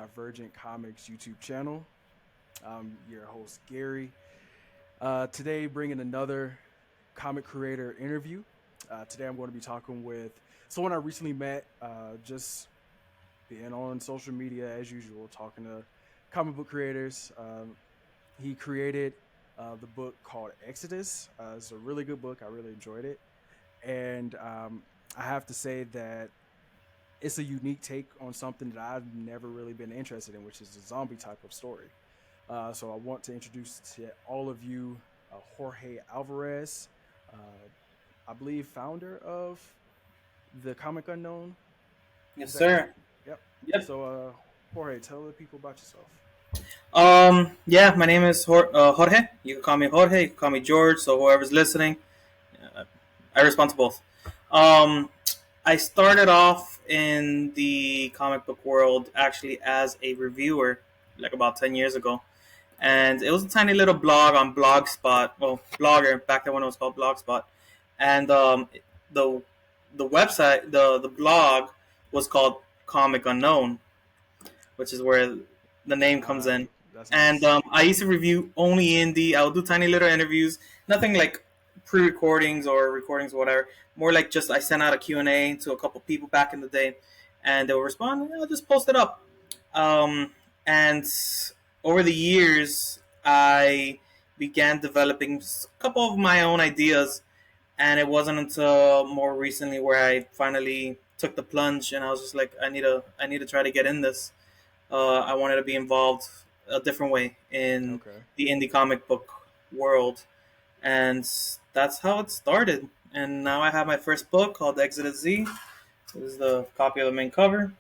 Divergent Comics YouTube channel. I'm your host, Gary. Today, bringing another comic creator interview. Today, I'm going to be talking with someone I recently met, just being on social media as usual, talking to comic book creators. He created the book called Exodus. It's a really good book. I really enjoyed it. And I have to say that it's a unique take on something that I've never really been interested in, which is the zombie type of story. So I want to introduce to all of you Jorge Alvarez, uh, I believe founder of the Comic Unknown. Yes, Is that correct? sir. Yep. Yep. So Jorge, tell the people about yourself. Yeah, my name is Jorge. You can call me Jorge. You can call me George. So whoever's listening, uh, I respond to both. Um, I started off in the comic book world actually as a reviewer, like about 10 years ago, and it was a tiny little blog on Blogspot. Well, Blogger back then when it was called Blogspot, and the the website, the blog was called Comic Unknown, which is where the name comes Uh, in. that's And nice. I used to review only indie. I would do tiny little interviews, nothing like pre-recordings or recordings or whatever. More like just I sent out a Q&A to a couple people back in the day, and they would respond. I'll just post it up. And over the years, I began developing a couple of my own ideas, and it wasn't until more recently where I finally took the plunge, and I was just like, I need to try to get in this. I wanted to be involved a different way in Okay. the indie comic book world, and that's how it started. And now I have my first book called Exodus Z. This is the copy of the main cover.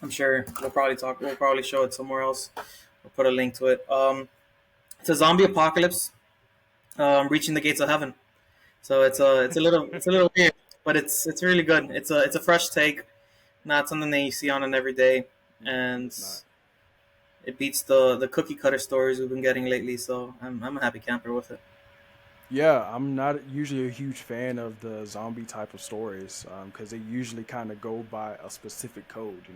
I'm sure we'll probably talk. We'll probably show it somewhere else. We'll put a link to it. It's a zombie apocalypse, reaching the gates of heaven. So it's a little weird, but it's really good. It's a fresh take, not something that you see on an everyday, and It's not. it beats the cookie cutter stories we've been getting lately. So I'm a happy camper with it. Yeah, I'm not usually a huge fan of the zombie type of stories because they usually kind of go by a specific code.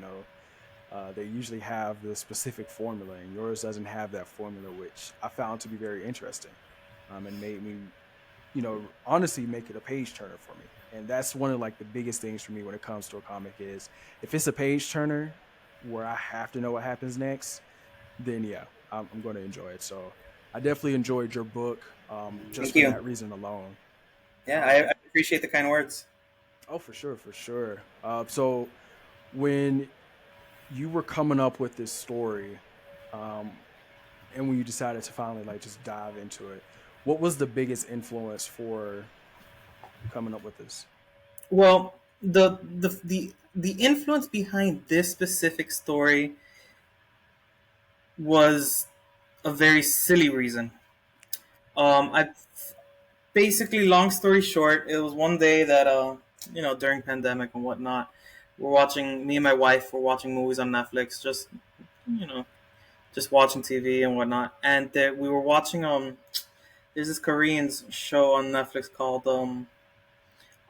They usually have the specific formula, and yours doesn't have that formula, which I found to be very interesting, and made me, honestly, make it a page turner for me. And that's one of like the biggest things for me when it comes to a comic is if it's a page turner where I have to know what happens next, then yeah, I'm going to enjoy it. So I definitely enjoyed your book just Thank for you. that reason alone. Yeah, I Um, appreciate the kind words. oh, for sure, for sure. So when you were coming up with this story, um, and when you decided to finally like just dive into it, what was the biggest influence for coming up with this? Well, the influence behind this specific story was a very silly reason. I basically, long story short, it was one day that during pandemic and whatnot, we're watching. Me and my wife were watching movies on Netflix, just you know, just watching TV and whatnot. And there, we were watching there's this Korean show on Netflix called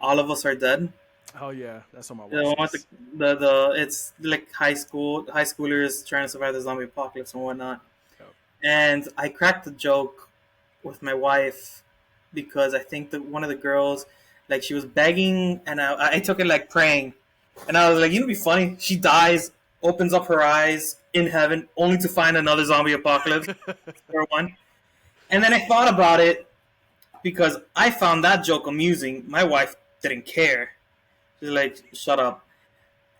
All of Us Are Dead. Oh yeah, that's on my The watch one with list. the it's like high schoolers trying to survive the zombie apocalypse and whatnot. Yep. And I cracked the joke with my wife because I think that one of the girls, like she was begging, and I took it like praying, and I was like, be funny. She dies, opens up her eyes in heaven, only to find another zombie apocalypse or one. And then I thought about it because I found that joke amusing. My wife didn't care. She's like, "Shut up."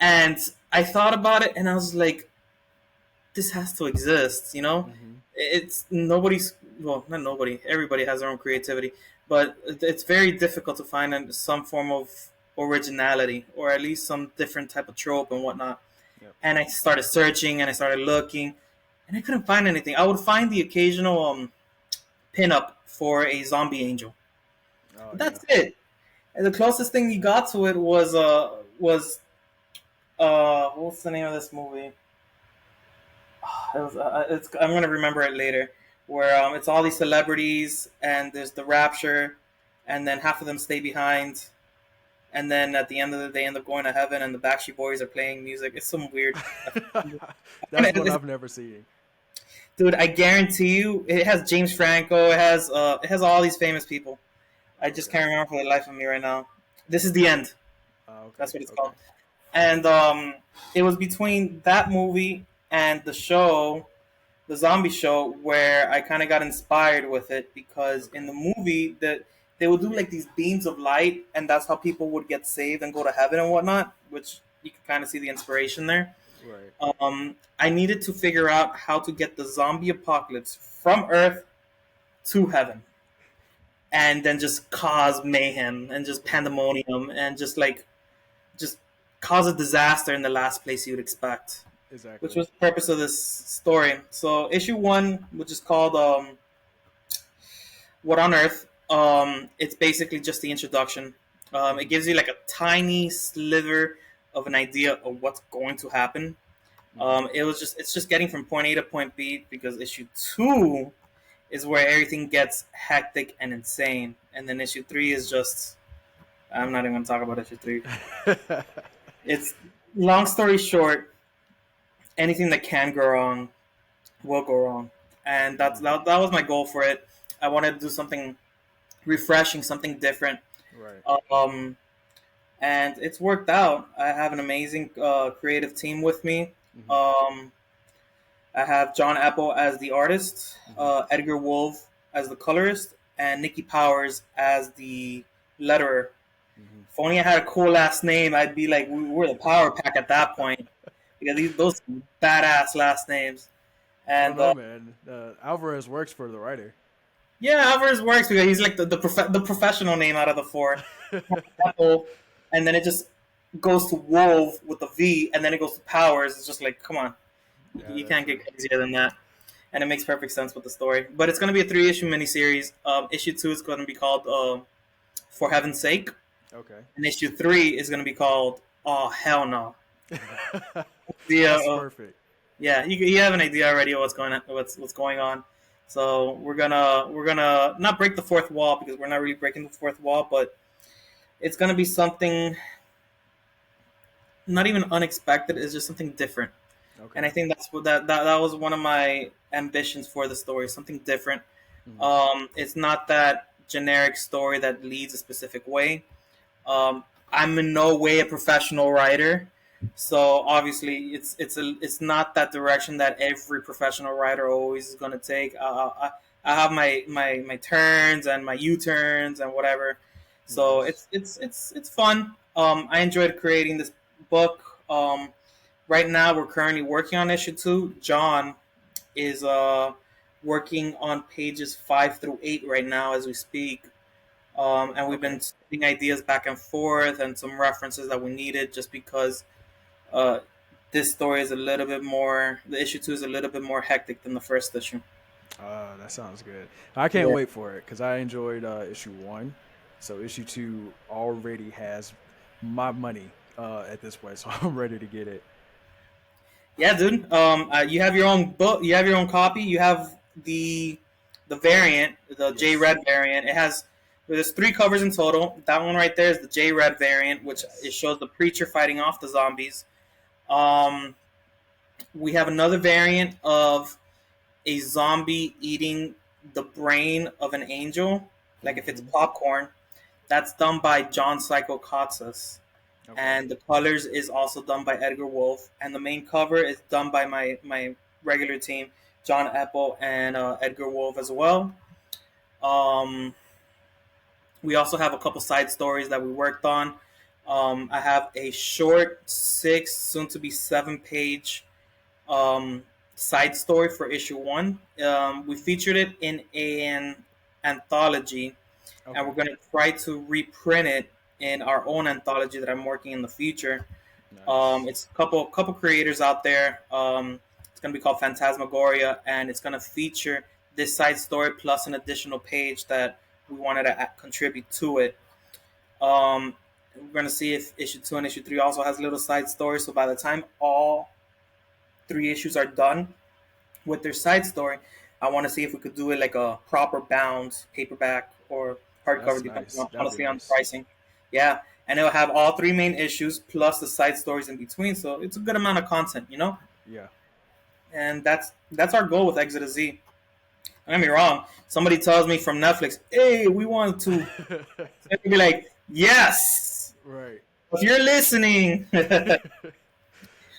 And I thought about it, and I was like, "This has to exist." Hmm. It's nobody's. Well, not nobody. Everybody has their own creativity, but it's very difficult to find some form of originality, or at least some different type of trope and whatnot. Yep. And I started searching, and I started looking, and I couldn't find anything. I would find the occasional pinup for a zombie angel. Oh But yeah. that's it. And the closest thing you got to it was what's the name of this movie? I'm gonna remember it later. Where it's all these celebrities and there's the rapture, and then half of them stay behind, and then at the end of the day, they end up going to heaven, and the Backstreet Boys are playing music. It's some weird. That's one I've never seen. Dude, I guarantee you, it has James Franco. It has all these famous people. I just Okay. can't remember for the life of me right now. This is the end. Okay. That's what it's called. Okay. And it was between that movie and the show, the zombie show, where I kind of got inspired with it because in Okay. the movie that they would do like these beams of light, and that's how people would get saved and go to heaven and whatnot. Which you can kind of see the inspiration there. Right. I needed to figure out how to get the zombie apocalypse from Earth to heaven, and then just cause mayhem and just pandemonium and just cause a disaster in the last place you would expect, which Exactly. was the purpose of this story. So issue one, which is called "What on Earth," it's basically just the introduction. It Mm-hmm. gives you like a tiny sliver of an idea of what's going to happen. Mm-hmm. It's just getting from point A to point B because issue two is where everything gets hectic and insane, and then issue three is just I'm not even gonna talk about issue three. It's long story short, anything that can go wrong will go wrong, and Mm-hmm. that was my goal for it. I wanted to do something refreshing, something different, Right. um, and it's worked out. I have an amazing creative team with me. Mm-hmm. Um, I have John Apple as the artist, Mm-hmm. Edgar Wolf as the colorist, and Nikki Powers as the letterer. Mm-hmm. If only I had a cool last name, I'd be like we were the power pack at that point because those badass last names. I don't And know, man. Alvarez works for the writer. yeah, Alvarez works because he's like the professional name out of the four. Apple, and then it just goes to Wolf with the V, and then it goes to Powers. It's just like, come on, Yeah, you that's can't true. get crazier than that. And it makes perfect sense with the story. But it's going to be a 3 issue miniseries. Issue two is going to be called "For Heaven's Sake," Okay. and issue three is going to be called "Oh Hell No." The That's perfect. yeah, you have an idea already of what's going on. So we're gonna not break the fourth wall because we're not really breaking the fourth wall, but it's gonna be something not even unexpected. It's just something different, and Okay. I think that's what that was one of my ambitions for the story. Something different. Mm-hmm. It's not that generic story that leads a specific way. I'm in no way a professional writer, so obviously it's not that direction that every professional writer always is going to take. I have my turns and my U turns and whatever, so Nice. it's fun. I enjoyed creating this book. Right now, we're currently working on issue two. John is working on pages 5 through 8 right now as we speak. And we've Okay. been sending ideas back and forth and some references that we needed just because uh, this story is a little bit more, the issue two is a little bit more hectic than the first issue. That sounds good. I can't Yeah. wait for it because I enjoyed issue one. So issue two already has my money at this point, so I'm ready to get it. Yeah, dude. You have your own book, you have your own copy, you have the variant, the J Yes. Red variant. There's 3 covers in total. That one right there is the J Red variant, which it Yes. shows the preacher fighting off the zombies. Um, we have another variant of a zombie eating the brain of an angel, like if it's Mm-hmm. popcorn. That's done by John Psychokatsas. Okay. And the colors is also done by Edgar Wolf. And the main cover is done by my regular team, John Apple and Edgar Wolf as well. Um, we also have a couple side stories that we worked on. I have a short 6, soon to be 7 page um, side story for issue one. We featured it in an anthology, and we're Okay. going to try to reprint it in our own anthology that I'm working in the future. Nice. It's a couple creators out there. It's going to be called Phantasmagoria, and it's going to feature this side story plus an additional page that we wanted to contribute to it. Um, we're going to see if issue two and issue three also has little side stories. So by the time all 3 issues are done, with their side story, I want to see if we could do it like a proper bound paperback or hardcover, That's depending nice. on That'd be honestly on nice. pricing. Yeah, and it'll have all three main issues plus the side stories in between. So it's a good amount of content, you know. Yeah. And that's our goal with Exit to Z. Don't get me wrong. Somebody tells me from Netflix, "Hey, we want to," I'd be like, "Yes, Right. if you're listening."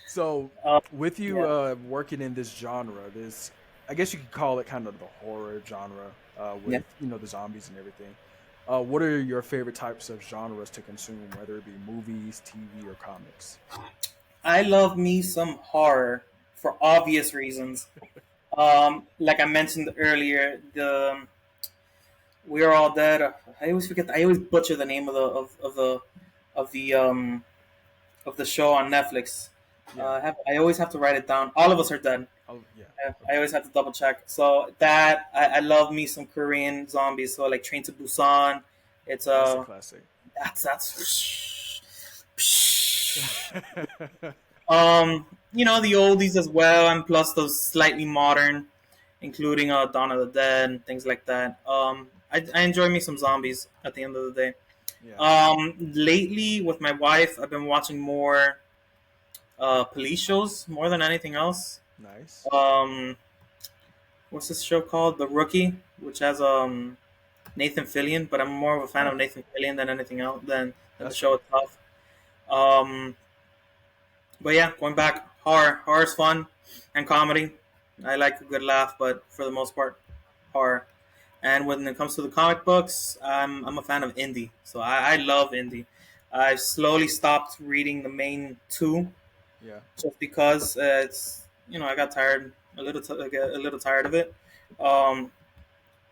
So, uh, with you yeah. working in this genre, this I guess you could call it kind of the horror genre, Yeah. with the zombies and everything. What are your favorite types of genres to consume, whether it be movies, TV, or comics? I love me some horror for obvious reasons. Like I mentioned earlier, the We Are All Dead. I always forget. I always butcher the name of of the um of the show on Netflix. Yeah. I always have to write it down. All of Us Are Dead. Oh, yeah. I Okay. always have to double check. So that I love me some Korean zombies. So like Train to Busan. It's That's a classic. that's the oldies as well, and plus those slightly modern, including Dawn of the Dead and things like that. I enjoy me some zombies at the end of the day. Yeah. Lately with my wife, I've been watching more police shows more than anything else. Nice. Um, what's this show called? The Rookie, which has Nathan Fillion, but I'm more of a fan of Oh, Nathan Fillion than anything else than the that's show cool. itself. Um, but yeah, going back, horror's fun and comedy. I like a good laugh, but for the most part, horror. And when it comes to the comic books, I'm a fan of indie, so I love indie. I've slowly stopped reading the main two Yeah. just because it's I got tired I get a little tired of it. Um,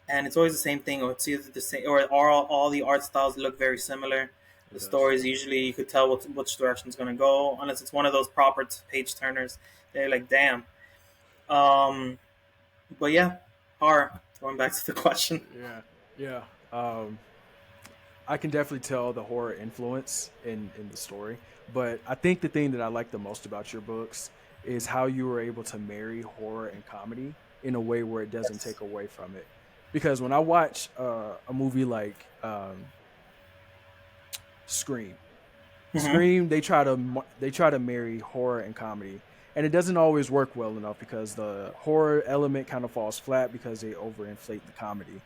and it's always the same thing, or it's either the same, or all the art styles look very similar. It The does. stories usually you could tell which direction it's going to go, unless it's one of those proper page turners. They're like, damn. Um, but yeah, horror. Going back to the question. Yeah. Yeah. I can definitely tell the horror influence in the story, but I think the thing that I like the most about your books is how you were able to marry horror and comedy in a way where it doesn't Yes. take away from it. Because when I watch a movie like Scream, Mm-hmm. they try to marry horror and comedy, and it doesn't always work well enough because the horror element kind of falls flat because they overinflate the comedy.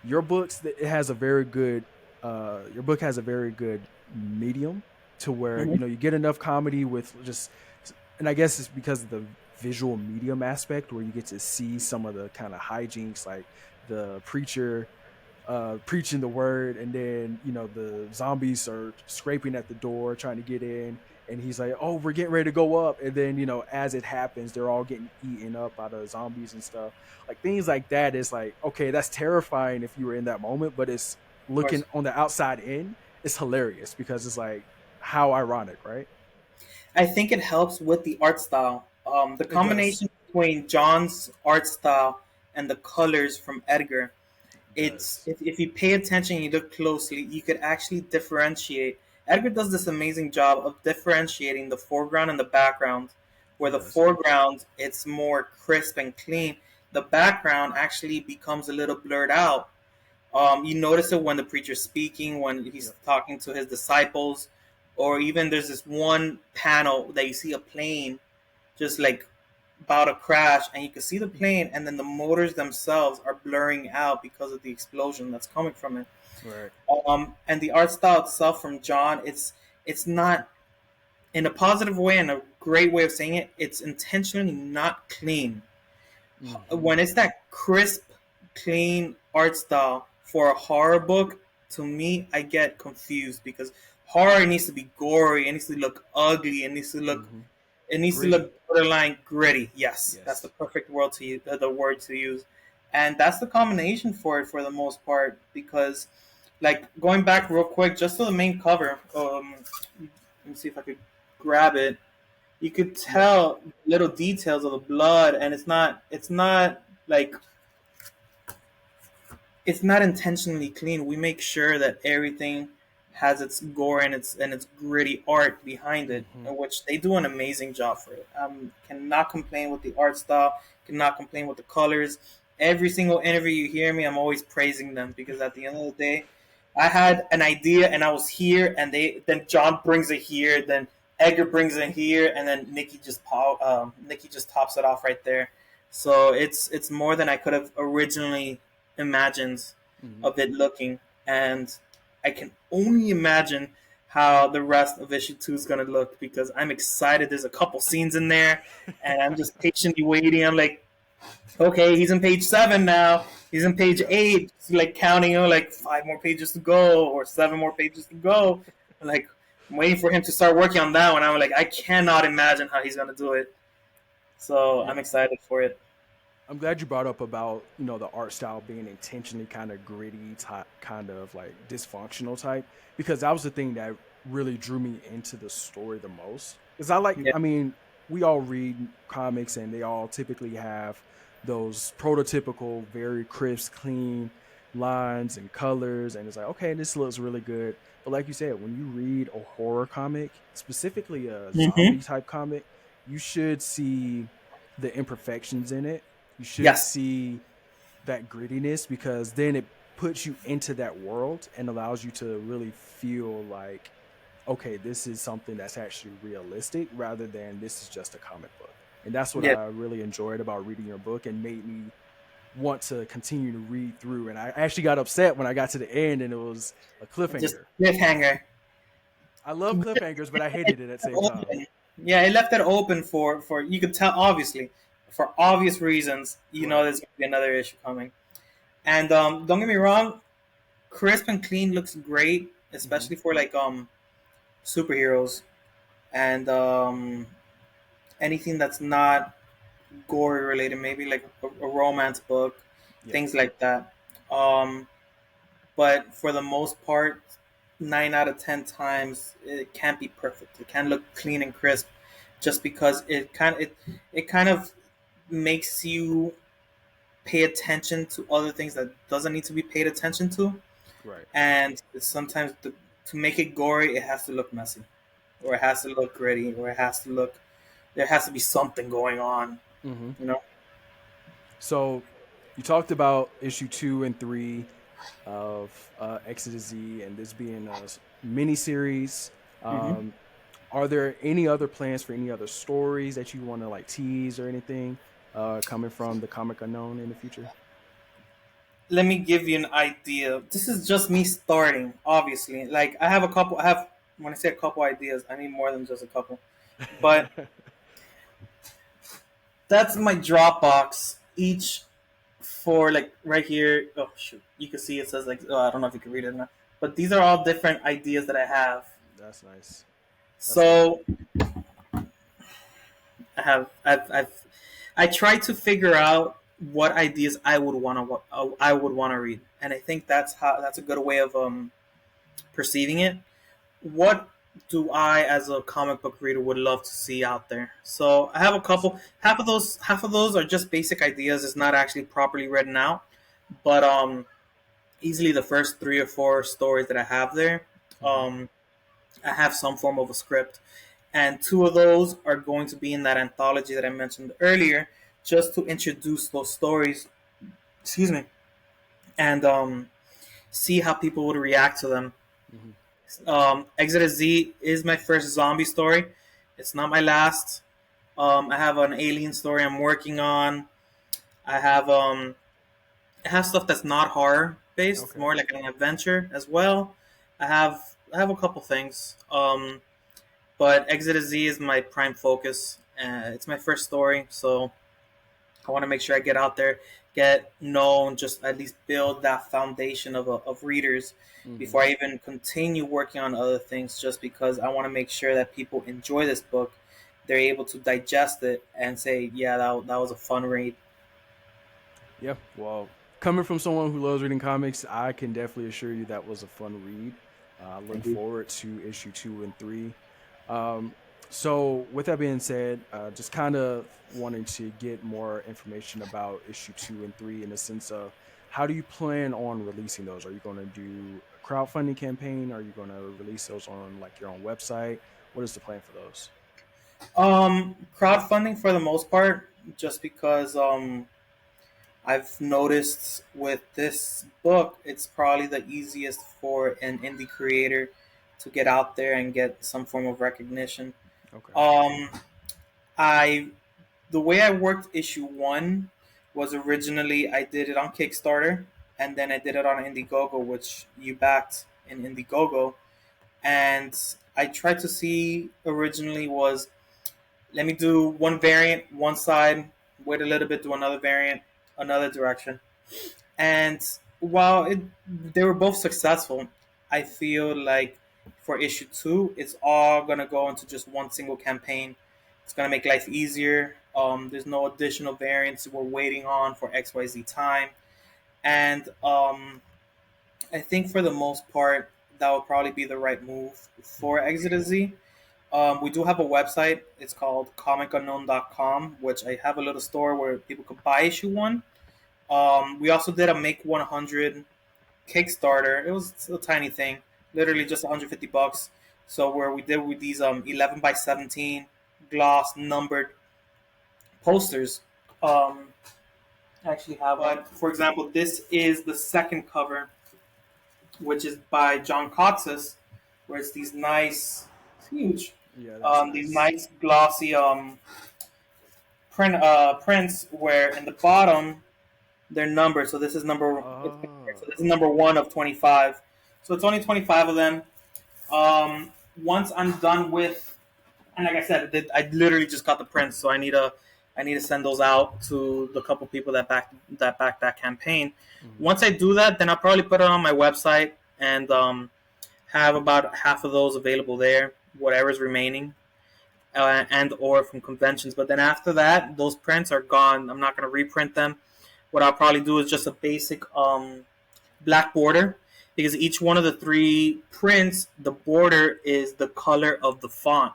Your books, it has a very good your book has a very good medium to where Mm-hmm. you get enough comedy with just, and I guess it's because of the visual medium aspect where you get to see some of the kind of hijinks, like the preacher preaching the word, and then the zombies are scraping at the door trying to get in, and he's like, "Oh, we're getting ready to go up," and then as it happens, they're all getting eaten up by the zombies and stuff. Like things like that is like, okay, that's terrifying if you were in that moment, but it's Of looking course. on the outside in, it's hilarious because it's like how ironic, right? I think it helps with the art style. The It does. combination between John's art style and the colors from Edgar. It It's does. if you pay attention and you look closely, you could actually differentiate. Edgar does this amazing job of differentiating the foreground and the background. Where It the does. foreground it's more crisp and clean, the background actually becomes a little blurred out. You notice it when the preacher's speaking, when he's Yep. talking to his disciples, or even there's this one panel that you see a plane just like about to crash, and you can see the plane, and then the motors themselves are blurring out because of the explosion that's coming from it. Right. And the art style itself from John, it's not in a positive way and a great way of saying it. It's intentionally not clean. Hmm. When it's that crisp, clean art style for a horror book, to me, I get confused because horror needs to be gory, it needs to look ugly, Hmm. it needs to Gritty. look borderline gritty. Yes, that's the Yes. perfect word to use, the word to use, and that's the combination for it for the most part. Because, like going back real quick, just to the main cover. Let me see if I could grab it. You could Yep. tell little details of the blood, and it's not like it's not intentionally clean. We make sure that everything has its gore and its gritty art behind it, Hmm. in which they do an amazing job for it. Cannot complain with the art style. Cannot complain with the colors. Every single interview you hear me, I'm always praising them because at the end of the day, I had an idea and I was here, and then John brings it here, then Edgar brings it here, and then Nikki just tops it off right there. So it's more than I could have originally imagined Mhm. of it looking, and I can only imagine how the rest of issue 2 is gonna look because I'm excited. There's a couple scenes in there, and I'm just patiently waiting. I'm like, okay, he's on page 7 now. He's on page Yeah. 8. He's like counting, like 5 more pages to go or 7 more pages to go. Like, I'm waiting for him to start working on that one. I'm like, I cannot imagine how he's gonna do it. So Yeah. I'm excited for it. I'm glad you brought up about the art style being intentionally kind of gritty type, kind of like dysfunctional type, because that was the thing that really drew me into the story the most. Because Yeah. I mean, we all read comics and they all typically have those prototypical, very crisp, clean lines and colors, and it's like, okay, this looks really good. But like you said, when you read a horror comic, specifically a Mm-hmm. zombie type comic, you should see the imperfections in it. You should Yes. see that grittiness because then it puts you into that world and allows you to really feel like, okay, this is something that's actually realistic rather than this is just a comic book. And that's what Yeah. I really enjoyed about reading your book and made me want to continue to read through. And I actually got upset when I got to the end and it was a Just cliffhanger. cliffhanger. I love cliffhangers, but I hated it at the same time. Open. Yeah, it left it open for you could tell obviously for obvious reasons. Right. There's gonna be another issue coming. And don't get me wrong, crisp and clean looks great, Hmm. especially for like superheroes and anything that's not gory related, maybe like a romance book, Yeah. things like that. Um, but for the most part, 9 out of 10 times it can't be perfect. It can't look clean and crisp, just because it kind of makes you pay attention to other things that doesn't need to be paid attention to, Right. and sometimes to make it gory, it has to look messy, or it has to look gritty, or it has to look there has to be something going on. Hmm. You know. So you talked about issue 2 and 3 of Exodus Z and this being a mini series. Hmm. Um, are there any other plans for any other stories that you want to like tease or anything coming from the Comic Unknown in the future? Let me give you an idea. This is just me starting, obviously. Like I have a couple. I have when I say a couple ideas, I mean more than just a couple. But that's my Dropbox. Each for like right here. Oh shoot, you can see it says like I don't know if you can read it or not. But these are all different ideas that I have. That's nice. That's dope. So I try to figure out what ideas I would want to read, and I think that's a good way of perceiving it. What do I, as a comic book reader, would love to see out there? So I have a couple. Half of those are just basic ideas. It's not actually properly written out, but easily the first 3 or 4 stories that I have there, Hmm. um, I have some form of a script, and 2 of those are going to be in that anthology that I mentioned earlier, just to introduce those stories. Excuse me, and see how people would react to them. Hmm. Exodus Z is my first zombie story. It's not my last. I have an alien story I'm working on. I have I have stuff that's not horror based, Okay. more like an adventure as well. I have a couple things. But Exodus Z is my prime focus. It's my first story, so I want to make sure I get out there, get known, just at least build that foundation of readers Hmm. before I even continue working on other things. Just because I want to make sure that people enjoy this book, they're able to digest it and say, "Yeah, that was a fun read." Yeah. Well, coming from someone who loves reading comics, I can definitely assure you that was a fun read. I look Thank you. forward to issue 2 and 3. Um, so, with that being said, just kind of wanting to get more information about issue 2 and 3 in the sense of how do you plan on releasing those? Are you going to do a crowdfunding campaign? Are you going to release those on like your own website? What is the plan for those? Crowdfunding for the most part, just because I've noticed with this book, it's probably the easiest for an indie creator to get out there and get some form of recognition. Okay. Um, I the way I worked issue one was originally I did it on Kickstarter, and then I did it on Indiegogo, which you backed in Indiegogo. And I tried to see originally was, let me do one variant one side, wait a little bit, do another variant another direction. And while they were both successful, I feel like for issue two, it's all gonna go into just one single campaign. It's gonna make life easier. There's no additional variants we're waiting on for XYZ time, and I think for the most part, that would probably be the right move for Hmm. Exit Z. We do have a website. It's called comicunknown.com, which I have a little store where people could buy issue one. We also did a Make 100 Kickstarter. It was a tiny thing, literally just 150 bucks. So where we did with these 11 by 17 gloss numbered posters. Um, I actually have. But for example, this is the second cover, which is by John Cotzes, where it's these nice, it's huge, Yeah, that's these nice. nice glossy prints where in the bottom they're numbered. So this is Oh. so this is number one of 25. So it's only 25 of them. Once I'm done with, and like I said, I literally just got the prints, so I need to send those out to the couple people that backed that campaign. Hmm. Once I do that, then I'll probably put it on my website and have about half of those available there, whatever's remaining, and or from conventions. But then after that, those prints are gone. I'm not going to reprint them. What I'll probably do is just a basic black border, because each one of the three prints, the border is the color of the font.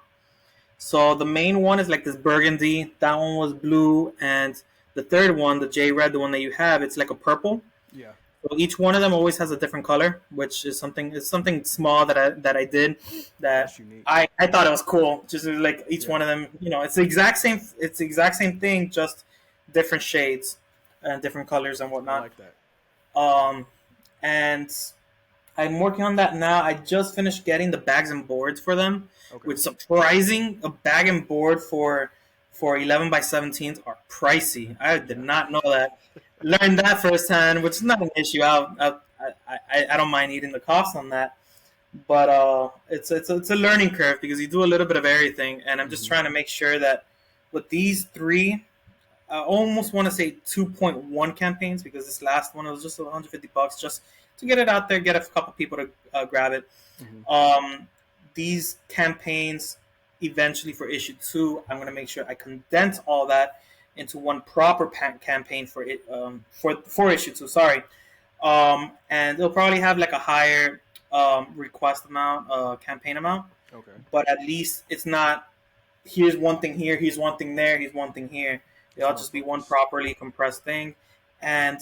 So the main one is like this burgundy. That one was blue, and the third one, the J red, the one that you have, it's like a purple. Yeah, So each one of them always has a different color, which is something. It's something small that I did that that's unique. I thought it was cool. Just like each Yeah, one of them, it's the exact same. It's the exact same thing, just different shades and different colors and I whatnot. like that. Um, and I'm working on that now. I just finished getting the bags and boards for them, Okay. which surprising a bag and board for 11 by 17s are pricey. I did Yeah. not know that. Learned that firsthand, which is not an issue. I don't mind eating the cost on that, but it's a learning curve because you do a little bit of everything, and I'm just Hmm. trying to make sure that with these three, I almost want to say 2.1 campaigns, because this last one was just 150 bucks just to get it out there, get a couple people to grab it. Hmm. Um, these campaigns, eventually for issue two, I'm going to make sure I condense all that into one proper campaign for it, for issue two. Sorry, and they'll probably have like a higher request amount, campaign amount, Okay. but at least it's not, here's one thing here, here's one thing there, here's one thing here. It's It'll more just be one focused. properly compressed thing, and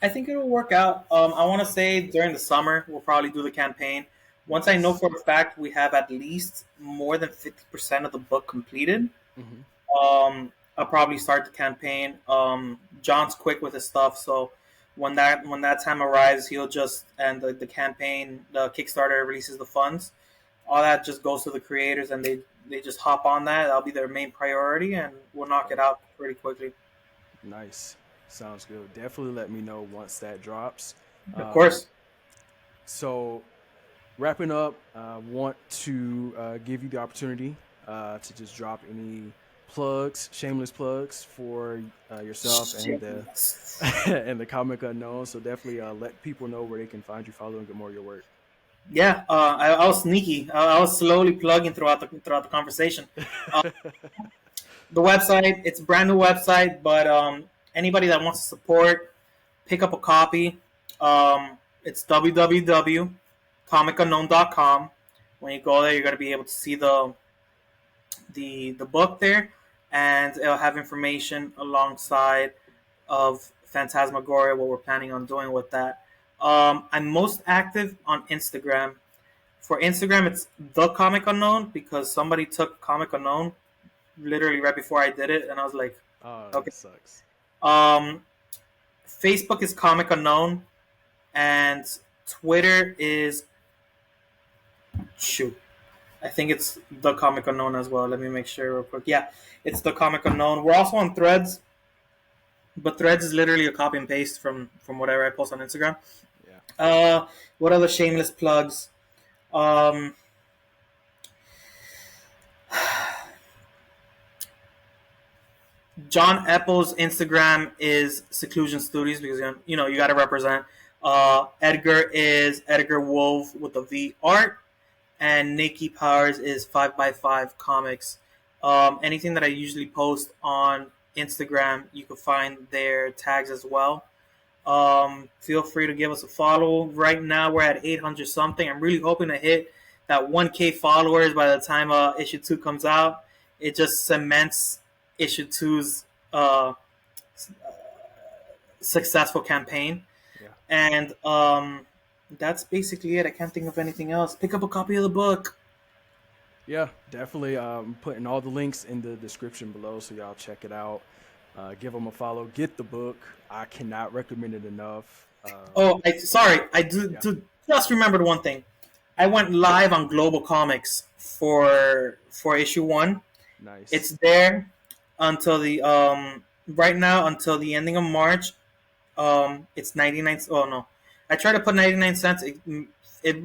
I think it'll work out. I want to say during the summer we'll probably do the campaign. Once I know Nice. for a fact we have at least more than 50% of the book completed, Hmm. I'll probably start the campaign. John's quick with his stuff, so when that time arrives, he'll just, and the campaign, the Kickstarter releases the funds. All that just goes to the creators, and they just hop on that. That'll be their main priority, and we'll knock Okay. it out pretty quickly. Nice. Sounds good. Definitely let me know once that drops. Of Um, course. so wrapping up, I want to give you the opportunity to just drop any plugs, shameless plugs for yourself and the Shameless. and the comic unknown. So definitely let people know where they can find you, follow, and get more of your work. Yeah, I was sneaky. I was slowly plugging throughout the conversation. Uh, the website, it's a brand new website, but anybody that wants to support, pick up a copy. It's www.comicunknown.com. When you go there, you're gonna be able to see the book there, and it'll have information alongside of Phantasmagoria, what we're planning on doing with that. I'm most active on Instagram. For Instagram, it's the Comic Unknown, because somebody took Comic Unknown literally right before I did it, and I was like, Oh, okay. that sucks. Facebook is Comic Unknown, and Twitter is shoot. I think it's the Comic Unknown as well. Let me make sure real quick. Yeah, it's the Comic Unknown. We're also on Threads, but Threads is literally a copy and paste from whatever I post on Instagram. Yeah. What other shameless plugs? Um, John Apple's Instagram is Seclusion Studios because you got to represent. Edgar is Edgar Wolf with the V art, and Nikki Powers is 5x5 Comics. Anything that I usually post on Instagram, you can find their tags as well. Feel free to give us a follow. Right now, we're at 800 something. I'm really hoping to hit that 1K followers by the time issue 2 comes out. It just cements issue 2's successful campaign. Yeah. And that's basically it. I can't think of anything else. Pick up a copy of the book. Yeah, definitely. Putting all the links in the description below, so y'all check it out. Give them a follow. Get the book. I cannot recommend it enough. Sorry. I Yeah, just remembered one thing. I went live on Global Comics for issue 1. nice. It's there until the right now until the ending of March. It's 99. Oh no, I tried to put 99 cents. It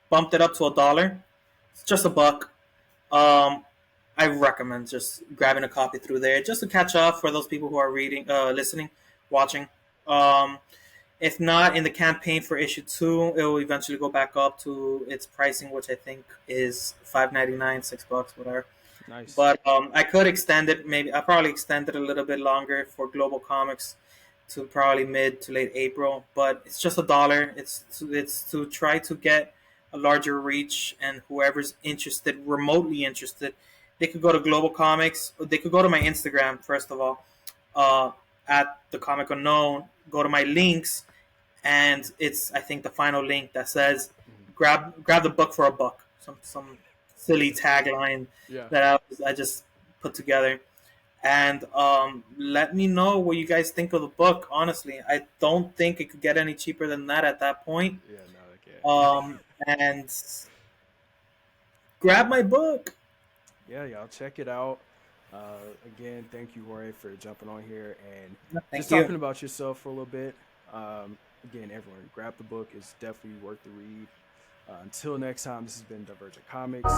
bumped it up to $1. It's just $1. I recommend just grabbing a copy through there just to catch up for those people who are reading, listening, watching. Um, if not, in the campaign for issue 2, it will eventually go back up to its pricing, which I think is $5.99, $6, whatever. Nice. But I could extend it. Maybe I'll probably extend it a little bit longer for Global Comics to probably mid to late April. But it's just $1. It's to try to get a larger reach, and whoever's interested, remotely interested, they could go to Global Comics. They could go to my Instagram first of all, at the Comic Unknown. Go to my links, and it's I think the final link that says Mhm. grab the book for $1. Some silly tagline Yeah. that I just put together. And let me know what you guys think of the book. Honestly, I don't think it could get any cheaper than that at that point. Yeah. No, I can't. And grab my book. Yeah, y'all check it out. Again, thank you, Jorge, for jumping on here and just Thank talking you. about yourself for a little bit. Again, everyone, grab the book. It's definitely worth the read. Until next time, this has been Divergent Comics.